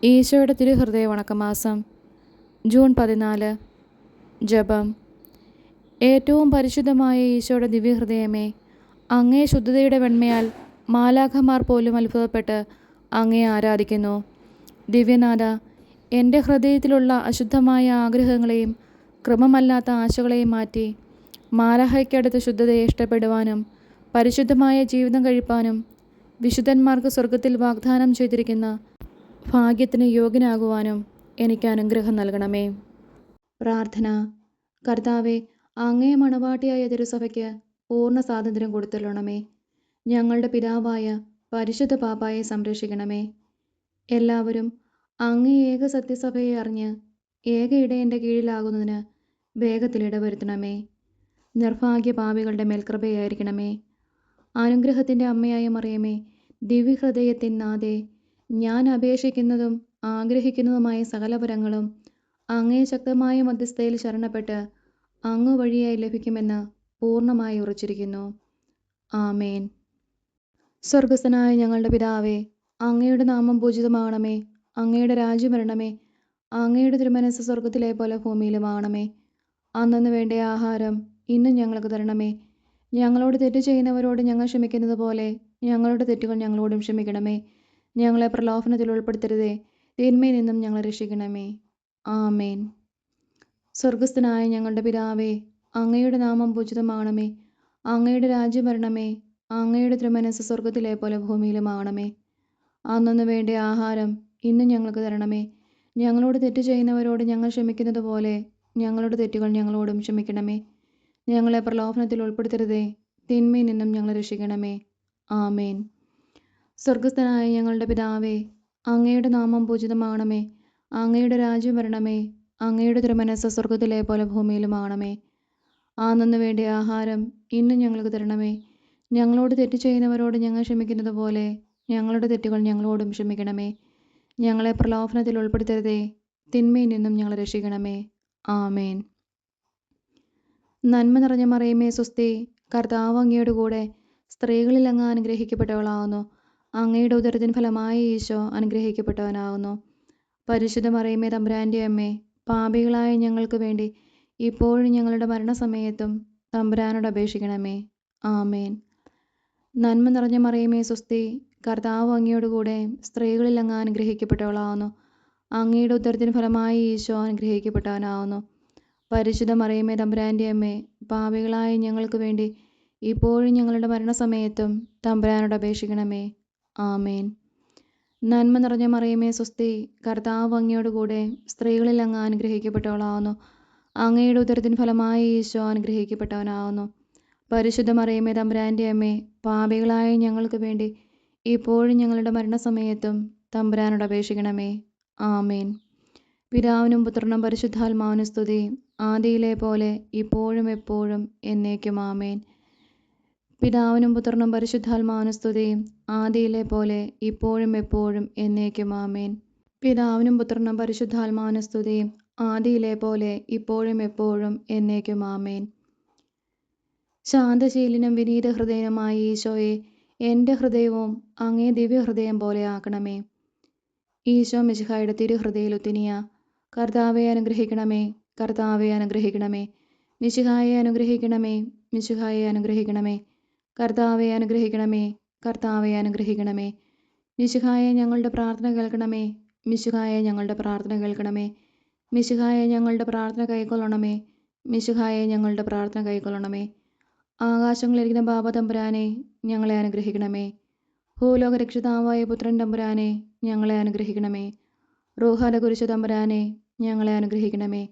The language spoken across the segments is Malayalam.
ഈശോയുടെ തിരുഹൃദയ വണക്കമാസം ജൂൺ 14. ജപം. ഏറ്റവും പരിശുദ്ധമായ ഈശോയുടെ ദിവ്യഹൃദയമേ, അങ്ങേ ശുദ്ധതയുടെ വെണ്മയാൽ മാലാഖമാർ പോലും അത്ഭുതപ്പെട്ട് അങ്ങേ ആരാധിക്കുന്നു. ദിവ്യനാഥ, എൻ്റെ ഹൃദയത്തിലുള്ള അശുദ്ധമായ ആഗ്രഹങ്ങളെയും ക്രമമല്ലാത്ത ആശകളെയും മാറ്റി മാലാഖയ്ക്കടുത്ത് ശുദ്ധതയെ ഇഷ്ടപ്പെടുവാനും പരിശുദ്ധമായ ജീവിതം കഴിപ്പാനും വിശുദ്ധന്മാർക്ക് സ്വർഗത്തിൽ വാഗ്ദാനം ചെയ്തിരിക്കുന്ന ഭാഗ്യത്തിന് യോഗ്യനാകുവാനും എനിക്ക് അനുഗ്രഹം നൽകണമേ. പ്രാർത്ഥന. കർത്താവെ, അങ്ങേ മണവാട്ടിയായ തിരുസഭയ്ക്ക് പൂർണ്ണ സ്വാതന്ത്ര്യം കൊടുത്തുള്ളണമേ. ഞങ്ങളുടെ പിതാവായ പരിശുദ്ധ പാപ്പായെ സംരക്ഷിക്കണമേ. എല്ലാവരും അങ്ങേ ഏക സത്യസഭയെ അറിഞ്ഞ് ഏക ഇടയൻ്റെ കീഴിലാകുന്നതിന് വേഗത്തിൽ ഇടവരുത്തണമേ. നിർഭാഗ്യ പാപികളുടെ മേൽകൃപയായിരിക്കണമേ. അനുഗ്രഹത്തിൻ്റെ അമ്മയായ മറിയമേ, ദിവ്യഹൃദയത്തിൻ നാഥേ, ഞാൻ അപേക്ഷിക്കുന്നതും ആഗ്രഹിക്കുന്നതുമായ സകല വരങ്ങളും അങ്ങേ ശക്തമായ മധ്യസ്ഥയിൽ ശരണപ്പെട്ട് അങ്ങ് വഴിയായി ലഭിക്കുമെന്ന് പൂർണ്ണമായി ഉറച്ചിരിക്കുന്നു. ആമേൻ. സ്വർഗസ്ഥനായ ഞങ്ങളുടെ പിതാവേ, അങ്ങയുടെ നാമം പൂജിതമാകണമേ. അങ്ങയുടെ രാജ്യം വരണമേ. അങ്ങയുടെ തിരുമനസ്സ് സ്വർഗത്തിലെ പോലെ ഭൂമിയിലുമാകണമേ. അന്നന്ന് വേണ്ട ആഹാരം ഇന്നും ഞങ്ങൾക്ക് തരണമേ. ഞങ്ങളോട് തെറ്റ് ചെയ്യുന്നവരോട് ഞങ്ങൾ ക്ഷമിക്കുന്നത് പോലെ ഞങ്ങളുടെ തെറ്റുകൾ ഞങ്ങളോടും ക്ഷമിക്കണമേ. ഞങ്ങളെ പ്രലോഭനത്തിൽ ഉൾപ്പെടുത്തരുതേ, തിന്മയിൽ നിന്നും ഞങ്ങളെ രക്ഷിക്കണമേ. ആമേൻ. സ്വർഗസ്ഥനായ ഞങ്ങളുടെ പിതാവേ, അങ്ങയുടെ നാമം പൂജിതമാകണമേ. അങ്ങയുടെ രാജ്യം വരണമേ. അങ്ങയുടെ തിരുമനസ്സ് സ്വർഗത്തിലെ പോലെ ഭൂമിയിലുമാകണമേ. അന്നന്ന് വേണ്ട ആഹാരം ഇന്നും ഞങ്ങൾക്ക് തരണമേ. ഞങ്ങളോട് തെറ്റ് ചെയ്യുന്നവരോട് ഞങ്ങൾ ക്ഷമിക്കുന്നത് പോലെ ഞങ്ങളുടെ തെറ്റുകൾ ഞങ്ങളോടും ക്ഷമിക്കണമേ. ഞങ്ങളെ പ്രലോഭനത്തിൽ ഉൾപ്പെടുത്തരുതേ, തിന്മയിൽ നിന്നും ഞങ്ങളെ രക്ഷിക്കണമേ. ആമേൻ. സ്വർഗസ്ഥനായ ഞങ്ങളുടെ പിതാവേ, അങ്ങയുടെ നാമം പൂജിതമാകണമേ. അങ്ങയുടെ രാജ്യം വരണമേ. അങ്ങയുടെ തിരുമനസ്സ് സ്വർഗത്തിലെ പോലെ ഭൂമിയിലുമാകണമേ. അന്നന്ന് വേണ്ട ആഹാരം ഇന്നും ഞങ്ങൾക്ക് തരണമേ. ഞങ്ങളോട് തെറ്റ് ചെയ്യുന്നവരോട് ഞങ്ങൾ ക്ഷമിക്കുന്നത് പോലെ ഞങ്ങളുടെ തെറ്റുകൾ ഞങ്ങളോടും ക്ഷമിക്കണമേ. ഞങ്ങളെ പ്രലോഭനത്തിൽ ഉൾപ്പെടുത്തരുതേ, തിന്മയിൽ നിന്നും ഞങ്ങളെ രക്ഷിക്കണമേ. ആമേൻ. നന്മ നിറഞ്ഞ മറിയമേ സ്വസ്തി, കർത്താവ് അങ്ങയുടെ കൂടെ സ്ത്രീകളിൽ അങ്ങ് അനുഗ്രഹിക്കപ്പെട്ടവളാകുന്നു. അങ്ങയുടെ ഉദരത്തിൻ ഫലമായ ഈശോ അനുഗ്രഹിക്കപ്പെട്ടവനാകുന്നു. പരിശുദ്ധ മറിയമേ തമ്പുരാൻ്റെ അമ്മേ, പാപികളായ ഞങ്ങൾക്ക് വേണ്ടി ഇപ്പോഴും ഞങ്ങളുടെ മരണസമയത്തും തമ്പുരാനോട് അപേക്ഷിക്കണമേ. ആമേൻ. നന്മ നിറഞ്ഞ മറിയമേ സ്വസ്തി, കർത്താവ് അങ്ങയോട് കൂടെ സ്ത്രീകളിൽ അങ്ങ് അനുഗ്രഹിക്കപ്പെട്ടവളാകുന്നു. അങ്ങയുടെ ഉദരത്തിൻ ഫലമായ ഈശോ അനുഗ്രഹിക്കപ്പെട്ടവനാകുന്നു. പരിശുദ്ധ മറിയമേ തമ്പുരാൻ്റെ അമ്മേ, പാപികളായ ഞങ്ങൾക്ക് വേണ്ടി ഇപ്പോഴും ഞങ്ങളുടെ മരണസമയത്തും തമ്പുരാനോട് അപേക്ഷിക്കണമേ. ആമേൻ. നന്മ നിറഞ്ഞ മറിയമേ സ്വസ്തി, കർത്താവ് അങ്ങയോട് കൂടെ സ്ത്രീകളിൽ അങ്ങ് അനുഗ്രഹിക്കപ്പെട്ടവളാകുന്നു. അങ്ങയുടെ ഉദരത്തിൻ ഫലമായ ഈശോ അനുഗ്രഹിക്കപ്പെട്ടവനാകുന്നു. പരിശുദ്ധ മറിയമേ തമ്പുരാൻ്റെ അമ്മേ, പാപികളായ ഞങ്ങൾക്ക് വേണ്ടി ഇപ്പോഴും ഞങ്ങളുടെ മരണസമയത്തും തമ്പുരാനോട് അപേക്ഷിക്കണമേ. ആമേൻ. പിതാവിനും പുത്രനും പരിശുദ്ധാത്മാവിനും സ്തുതി, ആദിയിലെ പോലെ ഇപ്പോഴും എപ്പോഴും എന്നേക്കും. ആമേൻ. പിതാവിനും പുത്രനും പരിശുദ്ധാത്മാവിനും സ്തുതി, ആദിയിലെ പോലെ ഇപ്പോഴും എപ്പോഴും എന്നേക്കും. ആമേൻ. പിതാവിനും പുത്രനും പരിശുദ്ധാത്മാവിനും സ്തുതി, ആദിയിലെ പോലെ ഇപ്പോഴും എപ്പോഴും എന്നേക്കും. ആമേൻ. ശാന്തശീലനും വിനീത ഹൃദയനുമായ ഈശോയെ, എൻ്റെ ഹൃദയവും അങ്ങേ ദിവ്യഹൃദയം പോലെ ആക്കണമേ. ഈശോ മിശിഹായുടെ തിരുഹൃദയ ലുത്തിനിയ. കർത്താവെ അനുഗ്രഹിക്കണമേ. കർത്താവെ അനുഗ്രഹിക്കണമേ. മിശിഹായെ അനുഗ്രഹിക്കണമേ. മിശിഹായെ അനുഗ്രഹിക്കണമേ. കർത്താവെ അനുഗ്രഹിക്കണമേ. കർത്താവെ അനുഗ്രഹിക്കണമേ. മിശിഹായെ ഞങ്ങളുടെ പ്രാർത്ഥന കേൾക്കണമേ. മിശിഹായെ ഞങ്ങളുടെ പ്രാർത്ഥന കേൾക്കണമേ. മിശിഹായെ ഞങ്ങളുടെ പ്രാർത്ഥന കൈക്കൊള്ളണമേ. മിശിഹായെ ഞങ്ങളുടെ പ്രാർത്ഥന കൈക്കൊള്ളണമേ. ആകാശങ്ങളിലിരിക്കുന്ന ബാബ തമ്പുരാനെ, ഞങ്ങളെ അനുഗ്രഹിക്കണമേ. ഭൂലോക രക്ഷിതാവായ പുത്രൻ തമ്പുരാനെ, ഞങ്ങളെ അനുഗ്രഹിക്കണമേ. റൂഹാല കുരിശു തമ്പുരാനെ, ഞങ്ങളെ അനുഗ്രഹിക്കണമേ.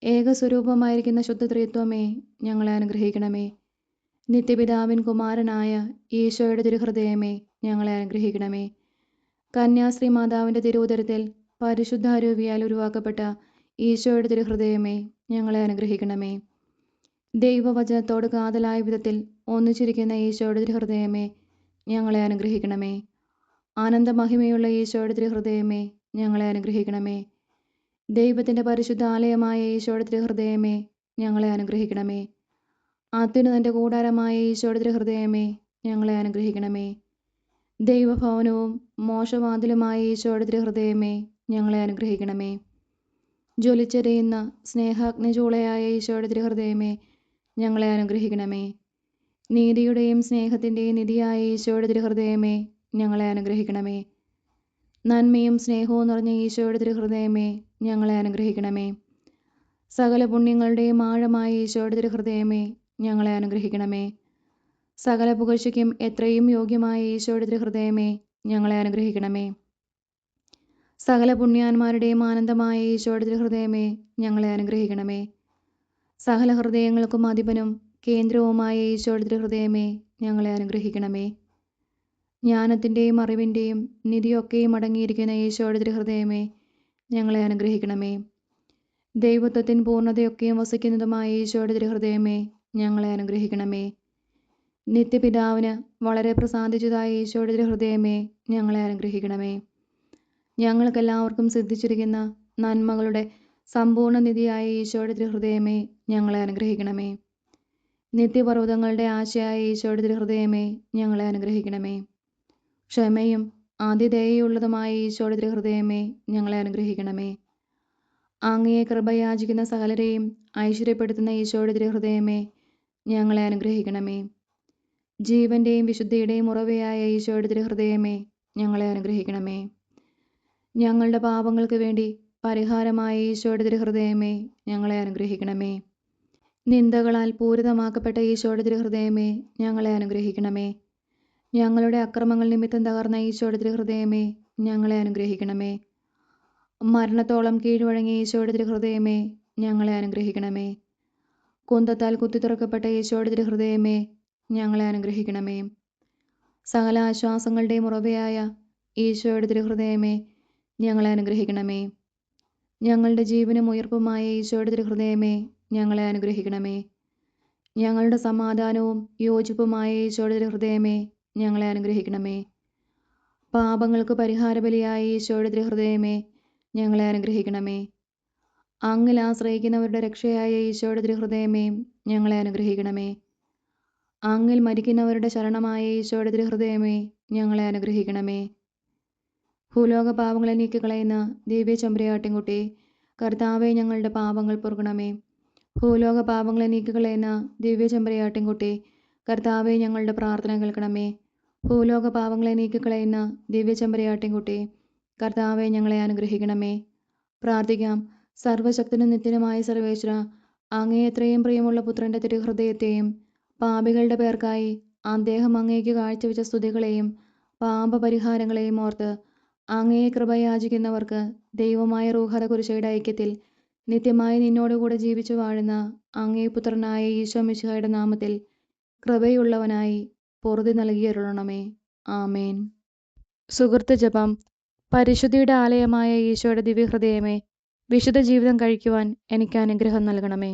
ഏകസ്വരൂപമായിരിക്കുന്ന ശുദ്ധ ത്രിത്വമേ, ഞങ്ങളെ അനുഗ്രഹിക്കണമേ. നിത്യപിതാവിൻ കുമാരനായ ഈശോയുടെ തിരുഹൃദയമേ, ഞങ്ങളെ അനുഗ്രഹിക്കണമേ. കന്യാശ്രീ മാതാവിൻ്റെ തിരുവുദരത്തിൽ പരിശുദ്ധ അരൂപിയാൽ ഉരുവാക്കപ്പെട്ട ഈശോയുടെ തിരുഹൃദയമേ, ഞങ്ങളെ അനുഗ്രഹിക്കണമേ. ദൈവവചനത്തോട് കാതലായ വിധത്തിൽ ഒന്നിച്ചിരിക്കുന്ന ഈശോയുടെ തിരുഹൃദയമേ, ഞങ്ങളെ അനുഗ്രഹിക്കണമേ. ആനന്ദമഹിമയുള്ള ഈശോയുടെ തിരുഹൃദയമേ, ഞങ്ങളെ അനുഗ്രഹിക്കണമേ. ദൈവത്തിൻ്റെ പരിശുദ്ധ ആലയമായ ഈശോയുടെ തിരുഹൃദയമേ, ഞങ്ങളെ അനുഗ്രഹിക്കണമേ. അത്യുന്നതൻ്റെ കൂടാരമായ ഈശോയുടെ തിരുഹൃദയമേ, ഞങ്ങളെ അനുഗ്രഹിക്കണമേ. ദൈവഭവനവും മോശവാതിലുമായ ഈശോയുടെ തിരുഹൃദയമേ, ഞങ്ങളെ അനുഗ്രഹിക്കണമേ. ജ്വലിച്ചെരിയുന്ന സ്നേഹാഗ്നിചൂളയായ ഈശോയുടെ തിരുഹൃദയമേ, ഞങ്ങളെ അനുഗ്രഹിക്കണമേ. നീതിയുടെയും സ്നേഹത്തിൻ്റെയും നിധിയായ ഈശോയുടെ തിരുഹൃദയമേ, ഞങ്ങളെ അനുഗ്രഹിക്കണമേ. നന്മയും സ്നേഹവും നിറഞ്ഞ ഈശോയുടെ തിരുഹൃദയമേ, ഞങ്ങളെ അനുഗ്രഹിക്കണമേ. സകല പുണ്യങ്ങളുടെയും ആഴമായ ഈശോയുടെ തിരുഹൃദയമേ, ഞങ്ങളെ അനുഗ്രഹിക്കണമേ. സകല പുകഴ്ചയ്ക്കും എത്രയും യോഗ്യമായ ഈശോയുടെ തിരുഹൃദയമേ, ഞങ്ങളെ അനുഗ്രഹിക്കണമേ. സകല പുണ്യാന്മാരുടെയും ആനന്ദമായ ഈശോയുടെ തിരുഹൃദയമേ, ഞങ്ങളെ അനുഗ്രഹിക്കണമേ. സകല ഹൃദയങ്ങൾക്കും അധിപനും കേന്ദ്രവുമായ ഈശോയുടെ തിരുഹൃദയമേ, ഞങ്ങളെ അനുഗ്രഹിക്കണമേ. ജ്ഞാനത്തിൻ്റെയും അറിവിൻ്റെയും നിധിയൊക്കെയും അടങ്ങിയിരിക്കുന്ന ഈശോയുടെ തിരുഹൃദയമേ, ഞങ്ങളെ അനുഗ്രഹിക്കണമേ. ദൈവത്വത്തിൻ പൂർണ്ണതയൊക്കെയും വസിക്കുന്നതുമായ ഈശോയുടെ തിരുഹൃദയമേ, ഞങ്ങളെ അനുഗ്രഹിക്കണമേ. നിത്യപിതാവിന് വളരെ പ്രസാദിച്ചതായ ഈശോയുടെ തിരുഹൃദയമേ, ഞങ്ങളെ അനുഗ്രഹിക്കണമേ. ഞങ്ങൾക്കെല്ലാവർക്കും സിദ്ധിച്ചിരിക്കുന്ന നന്മകളുടെ സമ്പൂർണ്ണ നിധിയായ ഈശോയുടെ തിരുഹൃദയമേ, ഞങ്ങളെ അനുഗ്രഹിക്കണമേ. നിത്യപർവ്വതങ്ങളുടെ ആശയായ ഈശോയുടെ തിരുഹൃദയമേ, ഞങ്ങളെ അനുഗ്രഹിക്കണമേ. ക്ഷമയും അതിദയയുള്ളതുമായ ഈശോയുടെ തിരുഹൃദയമേ, ഞങ്ങളെ അനുഗ്രഹിക്കണമേ. അങ്ങയെ കൃപയാചിക്കുന്ന സകലരെയും ഐശ്വര്യപ്പെടുത്തുന്ന ഈശോയുടെ തിരുഹൃദയമേ, ഞങ്ങളെ അനുഗ്രഹിക്കണമേ. ജീവന്റെയും വിശുദ്ധിയുടെയും ഉറവയായ ഈശോയുടെ തിരുഹൃദയമേ, ഞങ്ങളെ അനുഗ്രഹിക്കണമേ. ഞങ്ങളുടെ പാപങ്ങൾക്ക് വേണ്ടി പരിഹാരമായ ഈശോയുടെ തിരുഹൃദയമേ, ഞങ്ങളെ അനുഗ്രഹിക്കണമേ. നിന്ദകളാൽ പൂരിതമാക്കപ്പെട്ട ഈശോയുടെ തിരുഹൃദയമേ, ഞങ്ങളെ അനുഗ്രഹിക്കണമേ. ഞങ്ങളുടെ അക്രമങ്ങൾ നിമിത്തം തകർന്ന ഈശോയുടെ തിരുഹൃദയമേ, ഞങ്ങളെ അനുഗ്രഹിക്കണമേ. മരണത്തോളം കീഴ്വഴങ്ങിയ ഈശോയുടെ തിരുഹൃദയമേ, ഞങ്ങളെ അനുഗ്രഹിക്കണമേ. കുന്തത്താൽ കുത്തിത്തുറക്കപ്പെട്ട ഈശോയുടെ തിരുഹൃദയമേ, ഞങ്ങളെ അനുഗ്രഹിക്കണമേ. സകല ആശ്വാസങ്ങളുടെയും ഉറവയായ ഈശോയുടെ തിരുഹൃദയമേ, ഞങ്ങളെ അനുഗ്രഹിക്കണമേ. ഞങ്ങളുടെ ജീവനും ഉയർപ്പുമായ ഈശോയുടെ തിരുഹൃദയമേ, ഞങ്ങളെ അനുഗ്രഹിക്കണമേ. ഞങ്ങളുടെ സമാധാനവും യോജിപ്പുമായ ഈശോയുടെ തിരുഹൃദയമേ, ഞങ്ങളെ അനുഗ്രഹിക്കണമേ. പാപങ്ങൾക്ക് പരിഹാരബലിയായ ഈശോയുടെ തിരുഹൃദയമേ, ഞങ്ങളെ അനുഗ്രഹിക്കണമേ. അങ്ങിൽ ആശ്രയിക്കുന്നവരുടെ രക്ഷയായ ഈശോയുടെ തിരുഹൃദയമേ, ഞങ്ങളെ അനുഗ്രഹിക്കണമേ. അങ്ങിൽ മരിക്കുന്നവരുടെ ശരണമായ ഈശോയുടെ തിരുഹൃദയമേ, ഞങ്ങളെ അനുഗ്രഹിക്കണമേ. ഭൂലോക പാപങ്ങളെ നീക്കിക്കളയുന്ന ദിവ്യ ചെമ്പരിയാട്ടിൻകുട്ടി, കർത്താവെ, ഞങ്ങളുടെ പാപങ്ങൾ പൊറുക്കണമേ. ഭൂലോക പാപങ്ങളെ നീക്കിക്കളയുന്ന ദിവ്യ ചെമ്പരിയാട്ടിൻകുട്ടി, കർത്താവെ, ഞങ്ങളുടെ പ്രാർത്ഥന കേൾക്കണമേ. ഭൂലോക പാപങ്ങളെ നീക്കിക്കളയുന്ന ദിവ്യ ചെമ്പരിയാട്ടിൻകുട്ടി, കർത്താവെ, ഞങ്ങളെ അനുഗ്രഹിക്കണമേ. പ്രാർത്ഥിക്കാം. സർവശക്തനും നിത്യനുമായ സർവേശ്വര, അങ്ങേ എത്രയും പ്രിയമുള്ള പുത്രൻ്റെ തിരുഹൃദയത്തെയും പാപികളുടെ പേർക്കായി അദ്ദേഹം അങ്ങേക്ക് കാഴ്ചവെച്ച സ്തുതികളെയും പാപപരിഹാരങ്ങളെയും ഓർത്ത് അങ്ങയെ കൃപയാചിക്കുന്നവർക്ക് ദൈവമായ റൂഹത കുരിശയുടെ ഐക്യത്തിൽ നിത്യമായി നിന്നോടുകൂടെ ജീവിച്ചു വാഴുന്ന അങ്ങേ പുത്രനായ ഈശോ മിശിഹായുടെ നാമത്തിൽ കൃപയുള്ളവനായി പൊറുതി നൽകിയരുളണമേ. ആമേൻ. സുഹൃത്ത് ജപം. പരിശുദ്ധിയുടെ ആലയമായ ഈശോയുടെ ദിവ്യഹൃദയമേ, വിശുദ്ധ ജീവിതം കഴിക്കുവാൻ എനിക്ക് അനുഗ്രഹം നൽകണമേ.